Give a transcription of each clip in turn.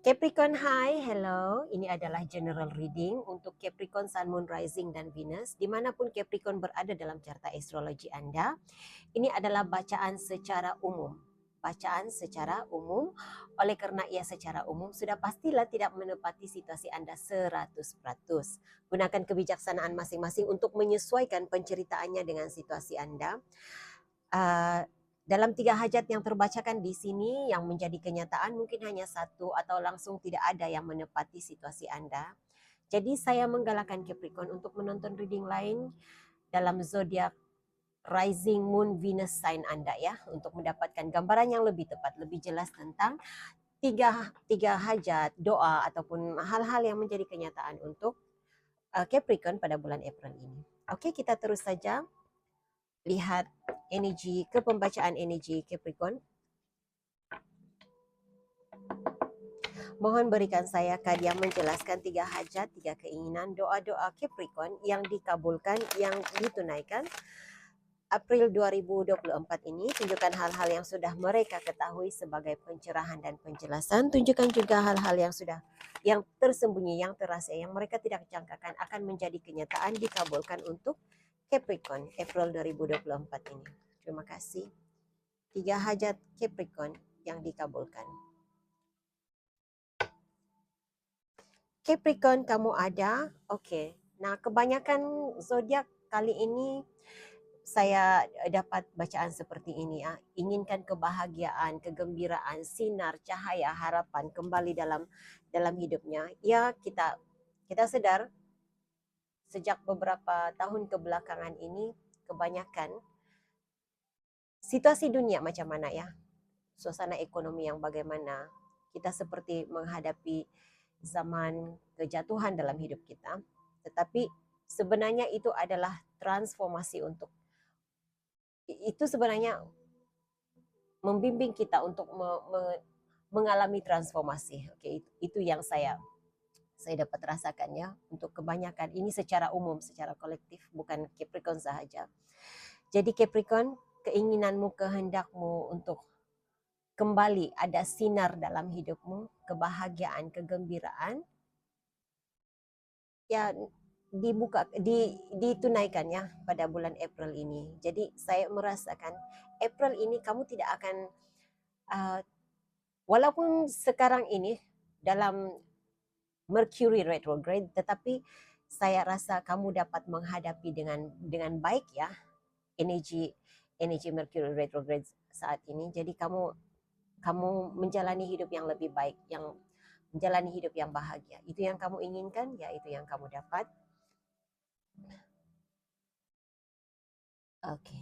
Capricorn, hi, hello. Ini adalah general reading untuk Capricorn, Sun, Moon, Rising, dan Venus. Dimanapun Capricorn berada dalam carta astrologi Anda, ini adalah bacaan secara umum. Bacaan secara umum, oleh karena ia secara umum, sudah pastilah tidak menepati situasi Anda 100%. Gunakan kebijaksanaan masing-masing untuk menyesuaikan penceritaannya dengan situasi Anda. Dalam 3 hajat yang terbacakan di sini, yang menjadi kenyataan mungkin hanya satu atau langsung tidak ada yang menepati situasi Anda. Jadi saya menggalakkan Capricorn untuk menonton reading lain dalam zodiak rising moon Venus sign Anda ya, untuk mendapatkan gambaran yang lebih tepat, lebih jelas tentang tiga hajat, doa ataupun hal-hal yang menjadi kenyataan untuk Capricorn pada bulan April ini. Oke, kita terus saja lihat energi ke pembacaan energi Capricorn. Mohon berikan saya kad yang menjelaskan 3 hajat, 3 keinginan, doa-doa Capricorn yang dikabulkan, yang ditunaikan April 2024 ini. Tunjukkan hal-hal yang sudah mereka ketahui sebagai pencerahan dan penjelasan. Tunjukkan juga hal-hal yang tersembunyi, yang terasa, yang mereka tidak jangkakan akan menjadi kenyataan, dikabulkan untuk Capricorn April 2024 ini. Terima kasih. 3 hajat Capricorn yang dikabulkan. Capricorn, kamu ada? Oke. Nah, kebanyakan zodiak kali ini saya dapat bacaan seperti ini ya. Inginkan kebahagiaan, kegembiraan, sinar, cahaya, harapan kembali dalam hidupnya. Ya, kita sadar sejak beberapa tahun kebelakangan ini kebanyakan situasi dunia macam mana ya. Suasana ekonomi yang bagaimana. Kita seperti menghadapi zaman kejatuhan dalam hidup kita, tetapi sebenarnya itu adalah transformasi itu sebenarnya membimbing kita untuk mengalami transformasi. Oke, itu yang saya dapat rasakan ya, untuk kebanyakan ini secara umum, secara kolektif, bukan Capricorn sahaja. Jadi Capricorn, keinginanmu, kehendakmu untuk kembali ada sinar dalam hidupmu, kebahagiaan, kegembiraan, ya ditunaikan ya pada bulan April ini. Jadi saya merasakan April ini kamu tidak akan walaupun sekarang ini dalam Mercury retrograde, tetapi saya rasa kamu dapat menghadapi dengan baik ya energi Mercury retrograde saat ini. Jadi kamu menjalani hidup yang lebih baik, yang menjalani hidup yang bahagia. Itu yang kamu inginkan, ya itu yang kamu dapat. Oke.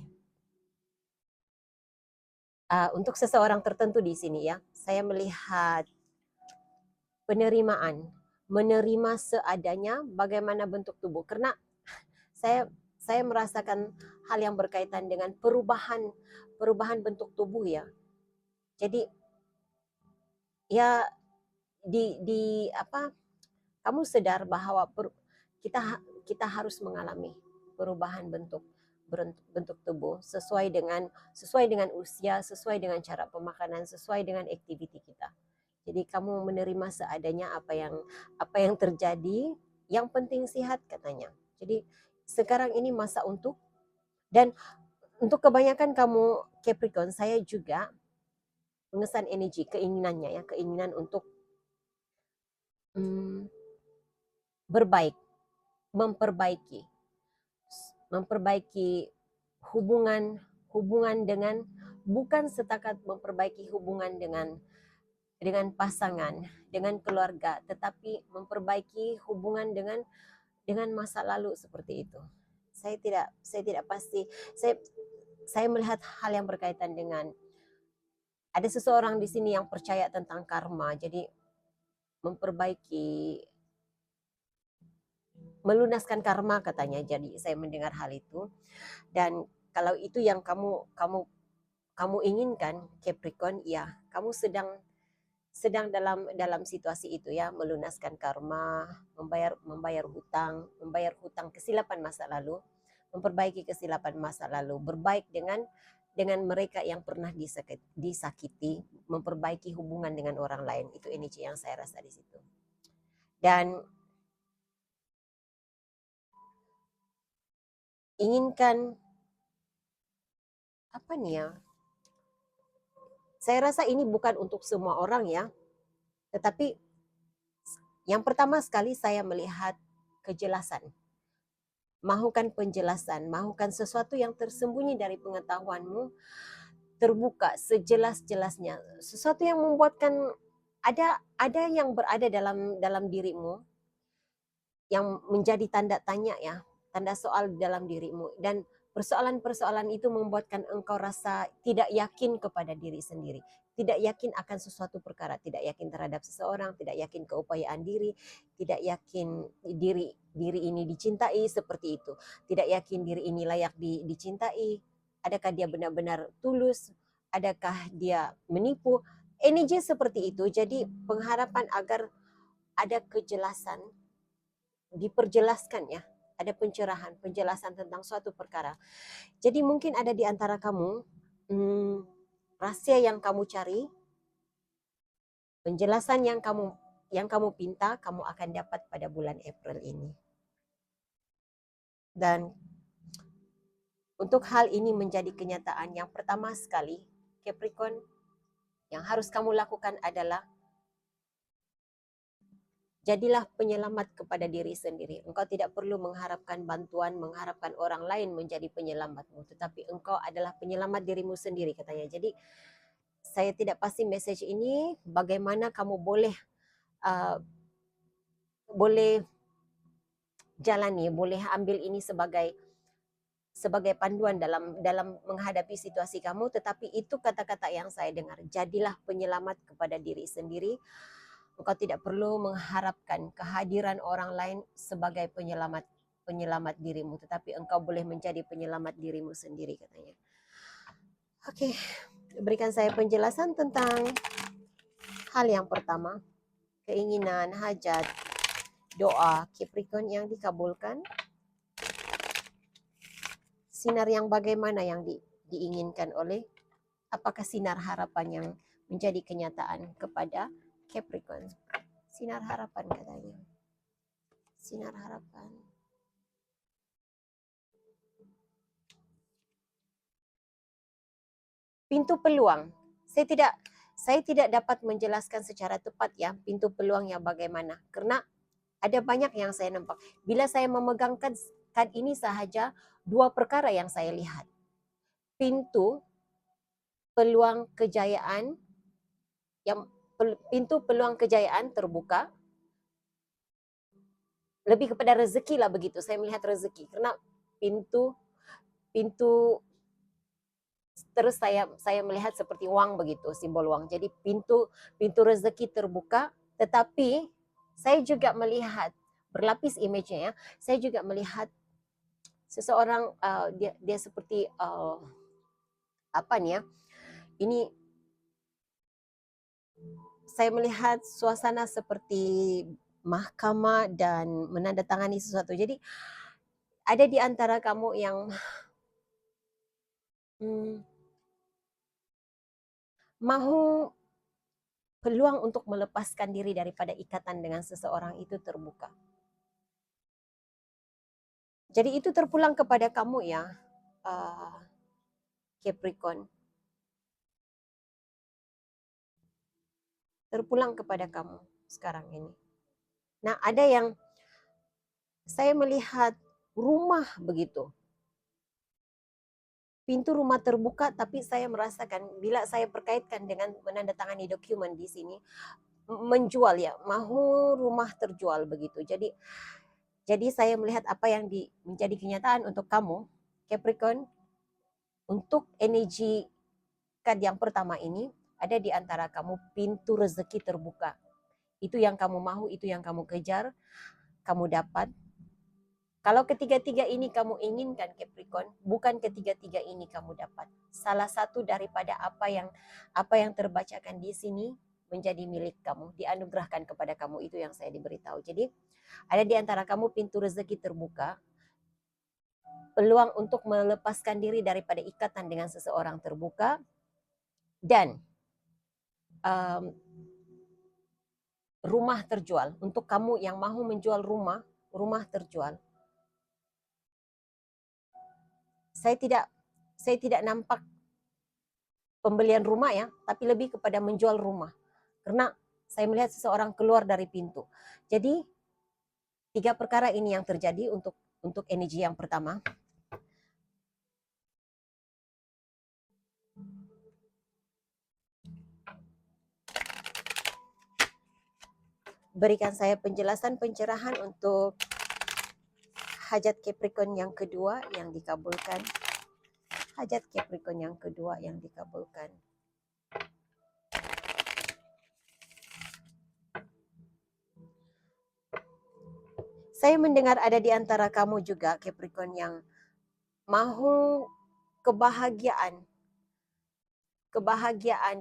Untuk seseorang tertentu di sini ya, saya melihat penerimaan, menerima seadanya bagaimana bentuk tubuh. Karena saya merasakan hal yang berkaitan dengan perubahan bentuk tubuh ya. Jadi ya di apa, kamu sadar bahwa kita harus mengalami perubahan bentuk tubuh sesuai dengan usia, sesuai dengan cara pemakanan, sesuai dengan aktiviti kita. Jadi kamu menerima seadanya apa yang terjadi, yang penting sehat katanya. Jadi sekarang ini masa dan untuk kebanyakan kamu Capricorn, saya juga mengesan energi keinginannya ya, keinginan untuk berbaik, memperbaiki hubungan dengan, bukan setakat memperbaiki hubungan dengan pasangan, dengan keluarga, tetapi memperbaiki hubungan dengan masa lalu seperti itu. Saya tidak pasti. Saya melihat hal yang berkaitan dengan ada seseorang di sini yang percaya tentang karma. Jadi melunaskan karma katanya. Jadi saya mendengar hal itu, dan kalau itu yang kamu inginkan Capricorn, ya kamu sedang dalam situasi itu ya, melunaskan karma, membayar hutang kesilapan masa lalu, memperbaiki kesilapan masa lalu, berbaik dengan dengan mereka yang pernah disakiti, memperbaiki hubungan dengan orang lain. Itu energi yang saya rasa di situ. Dan inginkan apa nih ya? Saya rasa ini bukan untuk semua orang ya, tetapi yang pertama sekali saya melihat kejelasan. Mahukan penjelasan, mahukan sesuatu yang tersembunyi dari pengetahuanmu terbuka sejelas-jelasnya. Sesuatu yang membuatkan ada yang berada dalam dirimu yang menjadi tanda tanya ya, tanda soal dalam dirimu, dan persoalan-persoalan itu membuatkan engkau rasa tidak yakin kepada diri sendiri, tidak yakin akan sesuatu perkara, tidak yakin terhadap seseorang, tidak yakin keupayaan diri, tidak yakin diri ini dicintai seperti itu, tidak yakin diri ini layak dicintai, adakah dia benar-benar tulus, adakah dia menipu, energi seperti itu. Jadi pengharapan agar ada kejelasan, diperjelaskan ya, ada pencerahan, penjelasan tentang suatu perkara. Jadi mungkin ada di antara kamu rahasia yang kamu cari, penjelasan yang kamu pinta, kamu akan dapat pada bulan April ini. Dan untuk hal ini menjadi kenyataan, yang pertama sekali, Capricorn, yang harus kamu lakukan adalah jadilah penyelamat kepada diri sendiri. Engkau tidak perlu mengharapkan bantuan, mengharapkan orang lain menjadi penyelamatmu, tetapi engkau adalah penyelamat dirimu sendiri, katanya. Jadi saya tidak pasti message ini bagaimana kamu boleh jalani, boleh ambil ini sebagai panduan dalam menghadapi situasi kamu, tetapi itu kata-kata yang saya dengar. Jadilah penyelamat kepada diri sendiri. Engkau tidak perlu mengharapkan kehadiran orang lain sebagai penyelamat dirimu, tetapi engkau boleh menjadi penyelamat dirimu sendiri, katanya. Oke, berikan saya penjelasan tentang hal yang pertama, keinginan, hajat, doa Capricorn yang dikabulkan. Sinar yang bagaimana yang diinginkan oleh, apakah sinar harapan yang menjadi kenyataan kepada Capricorn? Sinar harapan, katanya. Sinar harapan. Pintu peluang. Saya tidak dapat menjelaskan secara tepat ya pintu peluang yang bagaimana, karena ada banyak yang saya nampak. Bila saya memegangkan kad ini sahaja, dua perkara yang saya lihat. Pintu peluang kejayaan, pintu peluang kejayaan terbuka, lebih kepada rezeki lah begitu. Saya melihat rezeki karena pintu terus saya melihat seperti uang begitu, simbol uang. Jadi pintu rezeki terbuka, tetapi saya juga melihat berlapis image-nya ya. Saya juga melihat seseorang dia seperti apa nih ya? Ini saya melihat suasana seperti mahkamah dan menandatangani sesuatu. Jadi ada di antara kamu yang mahu peluang untuk melepaskan diri daripada ikatan dengan seseorang itu terbuka. Jadi itu terpulang kepada kamu ya, Capricorn. Terpulang kepada kamu sekarang ini. Nah, ada yang saya melihat rumah begitu. Pintu rumah terbuka, tapi saya merasakan bila saya perkaitkan dengan menandatangani dokumen di sini, menjual ya, mahu rumah terjual begitu. Jadi saya melihat apa yang menjadi kenyataan untuk kamu, Capricorn, untuk energi kad yang pertama ini, ada di antara kamu pintu rezeki terbuka. Itu yang kamu mahu, itu yang kamu kejar, kamu dapat. Kalau ketiga-tiga ini kamu inginkan, Capricorn, bukan ketiga-tiga ini kamu dapat. Salah satu daripada apa yang terbacakan di sini menjadi milik kamu, dianugerahkan kepada kamu, itu yang saya diberitahu. Jadi ada di antara kamu pintu rezeki terbuka, peluang untuk melepaskan diri daripada ikatan dengan seseorang terbuka, dan rumah terjual. Untuk kamu yang mahu menjual rumah, rumah terjual. Saya tidak nampak pembelian rumah ya, tapi lebih kepada menjual rumah. Karena saya melihat seseorang keluar dari pintu. Jadi 3 perkara ini yang terjadi untuk energi yang pertama. Berikan saya penjelasan pencerahan untuk hajat Capricorn yang kedua yang dikabulkan. Hajat Capricorn yang kedua yang dikabulkan. Saya mendengar ada di antara kamu juga Capricorn yang mahu kebahagiaan,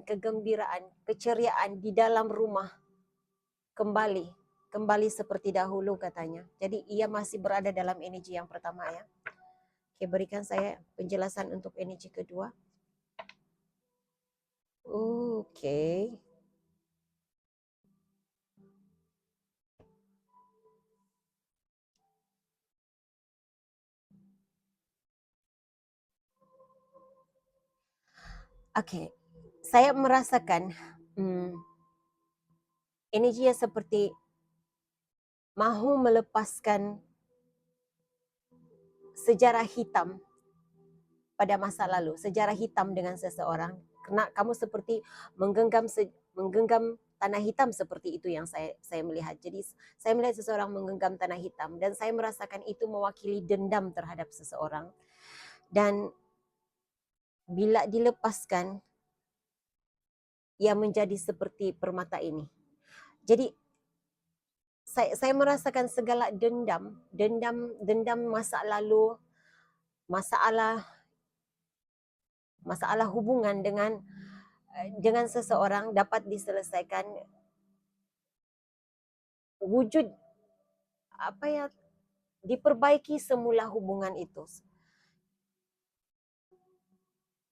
kegembiraan, keceriaan di dalam rumah kembali seperti dahulu katanya. Jadi ia masih berada dalam energi yang pertama ya. Oke, berikan saya penjelasan untuk energi kedua. Oke. Oke, saya merasakan energinya seperti mahu melepaskan sejarah hitam pada masa lalu, sejarah hitam dengan seseorang. Karena kamu seperti menggenggam tanah hitam seperti itu yang saya melihat. Jadi saya melihat seseorang menggenggam tanah hitam dan saya merasakan itu mewakili dendam terhadap seseorang. Dan bila dilepaskan, ia menjadi seperti permata ini. Jadi saya merasakan segala dendam masa lalu, masalah hubungan dengan seseorang dapat diselesaikan, wujud diperbaiki semula hubungan itu.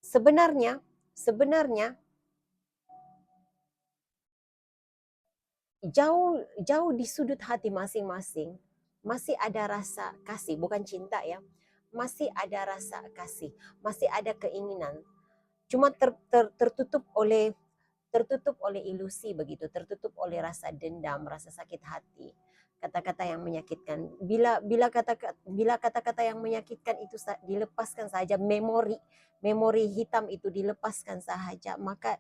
Sebenarnya jauh di sudut hati masing-masing masih ada rasa kasih, bukan cinta ya. Masih ada rasa kasih, masih ada keinginan. Cuma tertutup oleh ilusi begitu, tertutup oleh rasa dendam, rasa sakit hati, kata-kata yang menyakitkan. Bila kata-kata yang menyakitkan itu dilepaskan saja, memori hitam itu dilepaskan saja, maka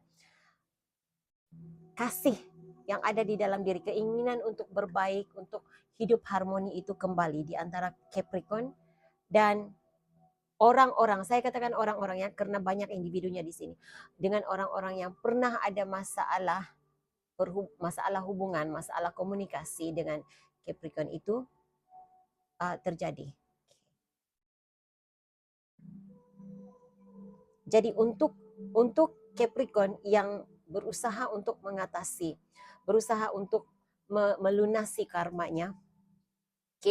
kasih yang ada di dalam diri, keinginan untuk berbaik, untuk hidup harmoni itu kembali di antara Capricorn dan orang-orang, saya katakan orang-orang ya, karena banyak individunya di sini, dengan orang-orang yang pernah ada masalah hubungan, masalah komunikasi dengan Capricorn itu terjadi. Jadi untuk Capricorn yang berusaha untuk mengatasi, berusaha untuk melunasi karmanya,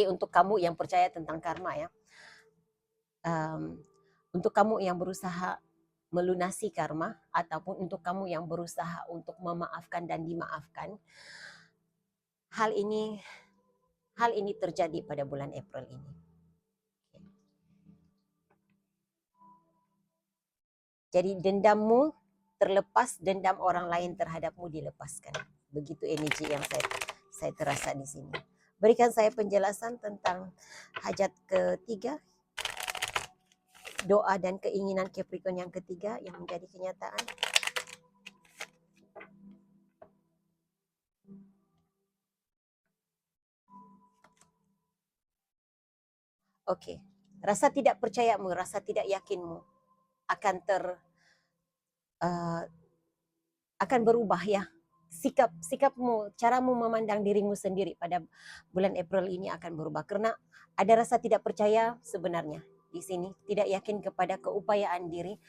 untuk kamu yang percaya tentang karma ya, untuk kamu yang berusaha melunasi karma, ataupun untuk kamu yang berusaha untuk memaafkan dan dimaafkan, hal ini terjadi pada bulan April ini. Jadi dendammu terlepas, dendam orang lain terhadapmu dilepaskan. Begitu energi yang saya terasa di sini. Berikan saya penjelasan tentang hajat ketiga, doa dan keinginan Capricorn yang ketiga yang menjadi kenyataan. Oke, rasa tidak percayamu, rasa tidak yakinmu akan berubah ya. Sikapmu, caramu memandang dirimu sendiri pada bulan April ini akan berubah, karena ada rasa tidak percaya sebenarnya di sini, tidak yakin kepada keupayaan diri.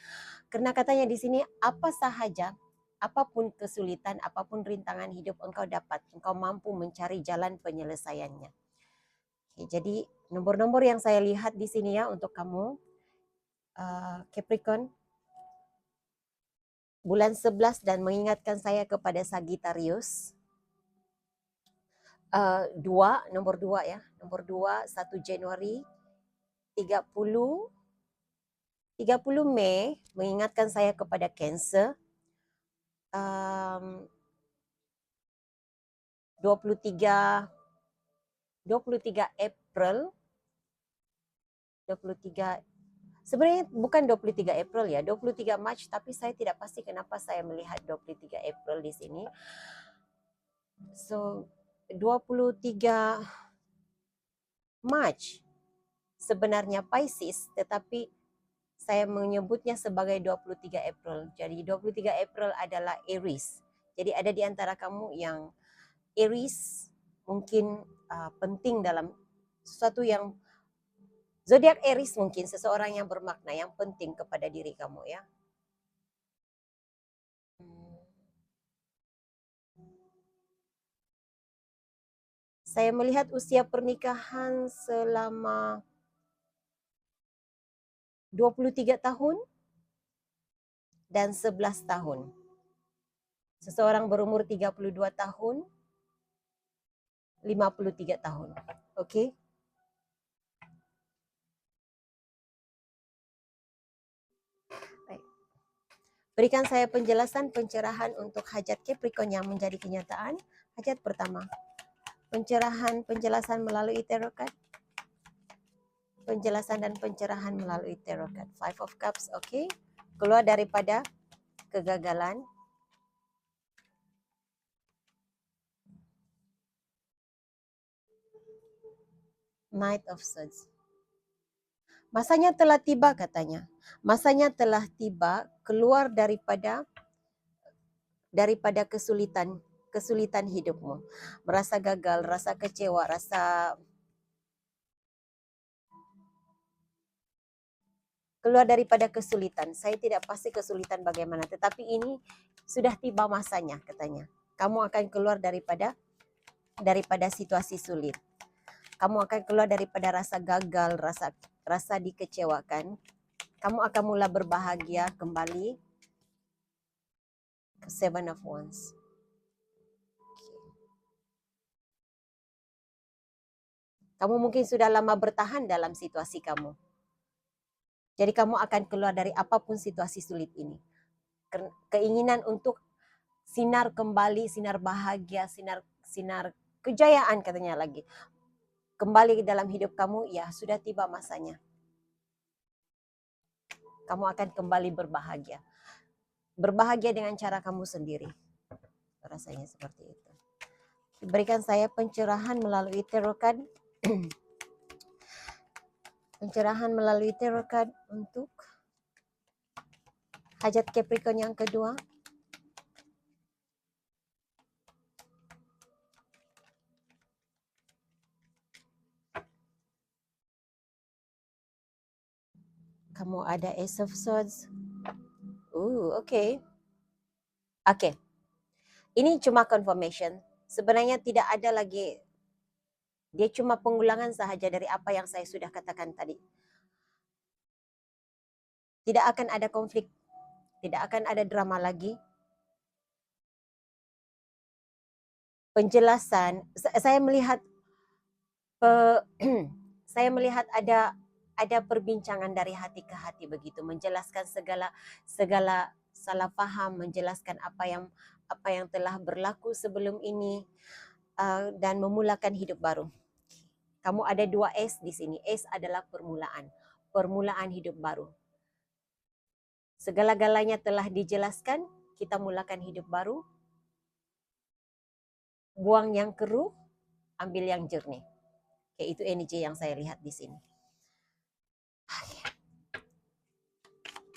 Karena katanya di sini, apa sahaja, apapun kesulitan, apapun rintangan hidup engkau mampu mencari jalan penyelesaiannya. Oke, jadi nomor-nomor yang saya lihat di sini ya untuk kamu Capricorn bulan 11 dan mengingatkan saya kepada Sagittarius. 2, nomor 2 ya. Nomor 2, 1 Januari 30 Mei mengingatkan saya kepada Cancer. 23 April 23 sebenarnya bukan 23 April ya, 23 Mac, tapi saya tidak pasti kenapa saya melihat 23 April di sini. So 23 Mac sebenarnya Pisces, tetapi saya menyebutnya sebagai 23 April. Jadi 23 April adalah Aries. Jadi ada di antara kamu yang Aries mungkin penting dalam sesuatu yang zodiak Aries, mungkin seseorang yang bermakna, yang penting kepada diri kamu ya. Saya melihat usia pernikahan selama 23 tahun dan 11 tahun. Seseorang berumur 32 tahun, 53 tahun. Oke? Baik. Berikan saya penjelasan pencerahan untuk hajat Capricorn yang menjadi kenyataan. Hajat pertama. Penjelasan melalui tarot card. Penjelasan dan pencerahan melalui tarot card. 5 of Cups, oke. Keluar daripada kegagalan. Knight of Swords. Masanya telah tiba katanya. Masanya telah tiba keluar daripada kesulitan hidupmu. Merasa gagal, rasa kecewa, rasa keluar daripada kesulitan. Saya tidak pasti kesulitan bagaimana, tetapi ini sudah tiba masanya katanya. Kamu akan keluar daripada situasi sulit. Kamu akan keluar daripada rasa gagal, rasa dikecewakan. Kamu akan mula berbahagia kembali. Seven of Wands. Kamu mungkin sudah lama bertahan dalam situasi kamu. Jadi kamu akan keluar dari apapun situasi sulit ini. Keinginan untuk sinar kembali, sinar bahagia, sinar kejayaan katanya lagi. Kembali ke dalam hidup kamu, ya sudah tiba masanya. Kamu akan kembali berbahagia. Berbahagia dengan cara kamu sendiri. Rasanya seperti itu. Berikan saya pencerahan melalui tarot card. Pencerahan melalui tarot card untuk hajat Capricorn yang kedua. Kamu ada Ace of Swords. Okay. Okay. Ini cuma confirmation. Sebenarnya tidak ada lagi. Dia cuma pengulangan sahaja dari apa yang saya sudah katakan tadi. Tidak akan ada konflik. Tidak akan ada drama lagi. Penjelasan, saya melihat saya melihat ada perbincangan dari hati ke hati begitu, menjelaskan segala salah paham, menjelaskan apa yang telah berlaku sebelum ini, dan memulakan hidup baru. Kamu ada 2 S di sini. S adalah permulaan hidup baru. Segala-galanya telah dijelaskan, kita mulakan hidup baru. Buang yang keruh, ambil yang jernih. Oke, itu energi yang saya lihat di sini.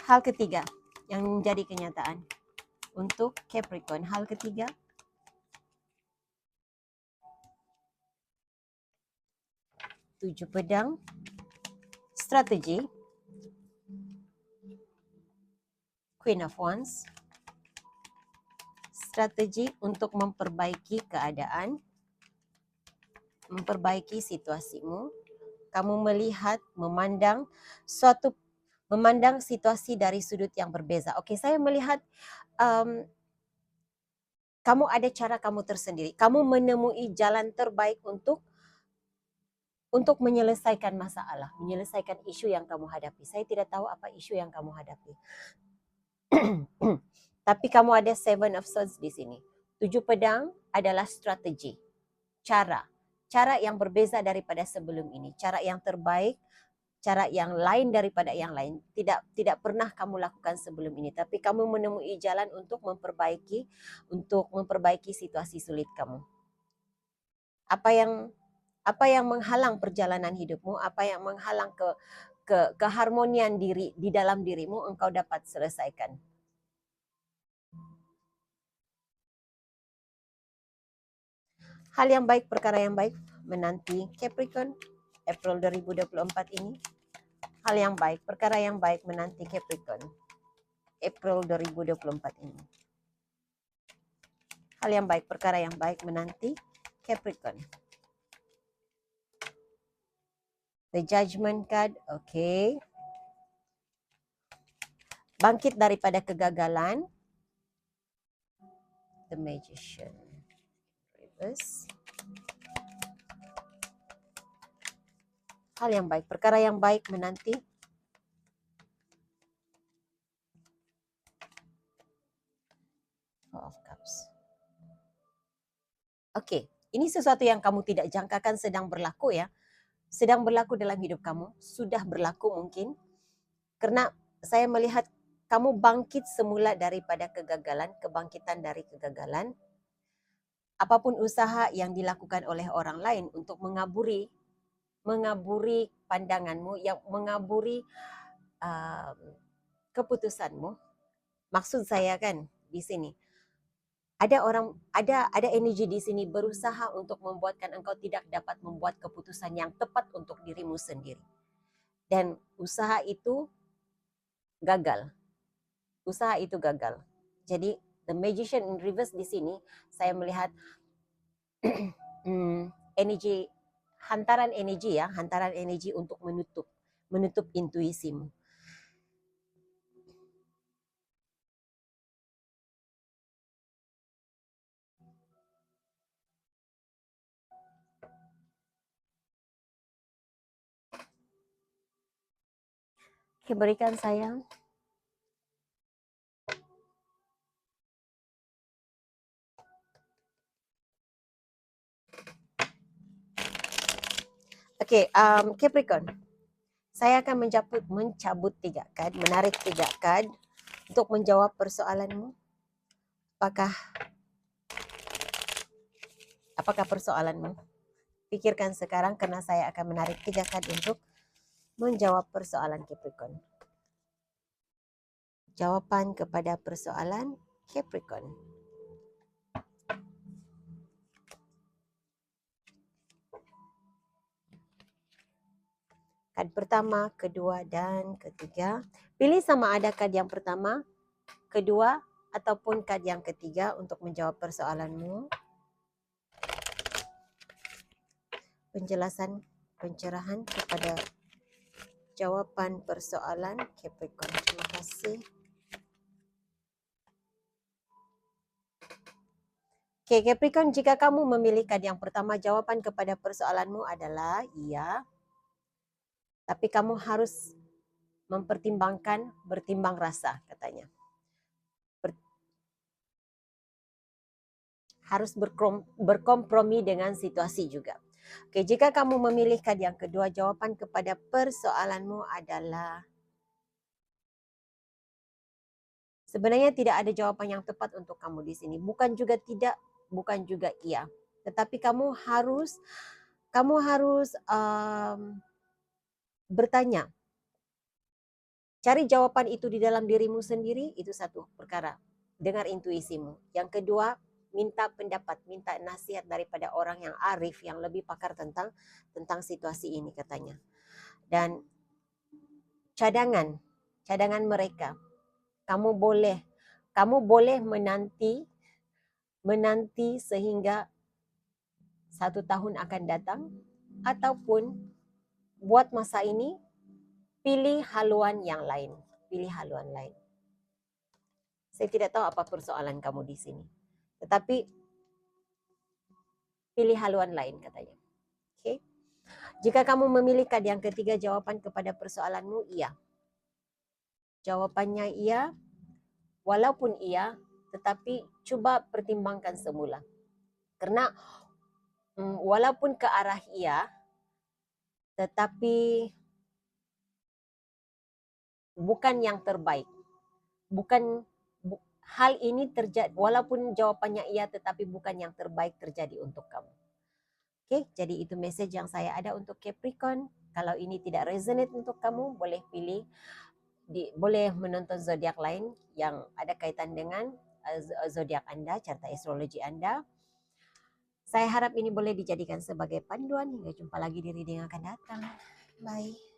Hal ketiga yang menjadi kenyataan untuk Capricorn. Hal ketiga, Tujuh pedang, strategi, Queen of Wands, strategi untuk memperbaiki keadaan, memperbaiki situasimu. Kamu melihat, memandang situasi dari sudut yang berbeza. Okey, saya melihat kamu ada cara kamu tersendiri. Kamu menemui jalan terbaik untuk menyelesaikan masalah, menyelesaikan isu yang kamu hadapi. Saya tidak tahu apa isu yang kamu hadapi. Tapi kamu ada Seven of Swords di sini. 7 pedang adalah strategi, cara yang berbeza daripada sebelum ini, cara yang terbaik, cara yang lain daripada yang lain. Tidak pernah kamu lakukan sebelum ini, tapi kamu menemui jalan untuk memperbaiki situasi sulit kamu. Apa yang menghalang perjalanan hidupmu, apa yang menghalang keharmonian diri di dalam dirimu, engkau dapat selesaikan. Hal yang baik, perkara yang baik menanti Capricorn April 2024 ini. Hal yang baik, perkara yang baik menanti Capricorn April 2024 ini. Hal yang baik, perkara yang baik menanti Capricorn. The Judgment card, okay. Bangkit daripada kegagalan. The Magician. Reverse. Hal yang baik, perkara yang baik menanti. Four of Cups. Okey, ini sesuatu yang kamu tidak jangkakan sedang berlaku ya. Sedang berlaku dalam hidup kamu, sudah berlaku mungkin. Karena saya melihat kamu bangkit semula daripada kegagalan, kebangkitan dari kegagalan. Apapun usaha yang dilakukan oleh orang lain untuk mengaburi pandanganmu, yang mengaburi keputusanmu. Maksud saya kan di sini ada energi di sini berusaha untuk membuatkan engkau tidak dapat membuat keputusan yang tepat untuk dirimu sendiri. Dan usaha itu gagal. Jadi the Magician in reverse di sini saya melihat hantaran energi untuk menutup intuisimu. Oke, berikan sayang. Oke, Capricorn. Saya akan mencabut 3 kad, menarik 3 kad untuk menjawab persoalanmu. Apakah persoalanmu? Pikirkan sekarang karena saya akan menarik 3 kad untuk menjawab persoalan Capricorn. Jawapan kepada persoalan Capricorn. Kad pertama, kedua, dan ketiga. Pilih sama ada kad yang pertama, kedua, ataupun kad yang ketiga untuk menjawab persoalanmu. Penjelasan, pencerahan kepada jawapan persoalan Capricorn. Terima kasih. Oke, Capricorn, jika kamu memilih kad yang pertama, jawapan kepada persoalanmu adalah iya. Tapi kamu harus mempertimbangkan, bertimbang rasa katanya. Harus berkompromi dengan situasi juga. Oke, jika kamu memilih kad yang kedua, jawapan kepada persoalanmu adalah sebenarnya tidak ada jawapan yang tepat untuk kamu di sini. Bukan juga tidak, bukan juga iya. Tetapi kamu harus bertanya. Cari jawaban itu di dalam dirimu sendiri, itu satu perkara. Dengar intuisimu. Yang kedua, minta pendapat, minta nasihat daripada orang yang arif, yang lebih pakar tentang situasi ini katanya. Dan cadangan mereka, kamu boleh menanti sehingga 1 tahun akan datang, ataupun buat masa ini pilih haluan yang lain. Pilih haluan lain. Saya tidak tahu apa persoalan kamu di sini. Tetapi pilih haluan lain katanya. Oke. Jika kamu memilih kad yang ketiga, jawaban kepada persoalanmu iya. Jawabannya iya, walaupun iya, tetapi coba pertimbangkan semula. Karena walaupun ke arah iya, tetapi bukan yang terbaik. Hal ini terjadi, walaupun jawabannya iya, tetapi bukan yang terbaik terjadi untuk kamu. Oke, jadi itu message yang saya ada untuk Capricorn. Kalau ini tidak resonate untuk kamu, boleh pilih, boleh menonton zodiak lain yang ada kaitan dengan zodiak Anda, carta astrologi Anda. Saya harap ini boleh dijadikan sebagai panduan. Hingga jumpa lagi di reading yang akan datang. Bye.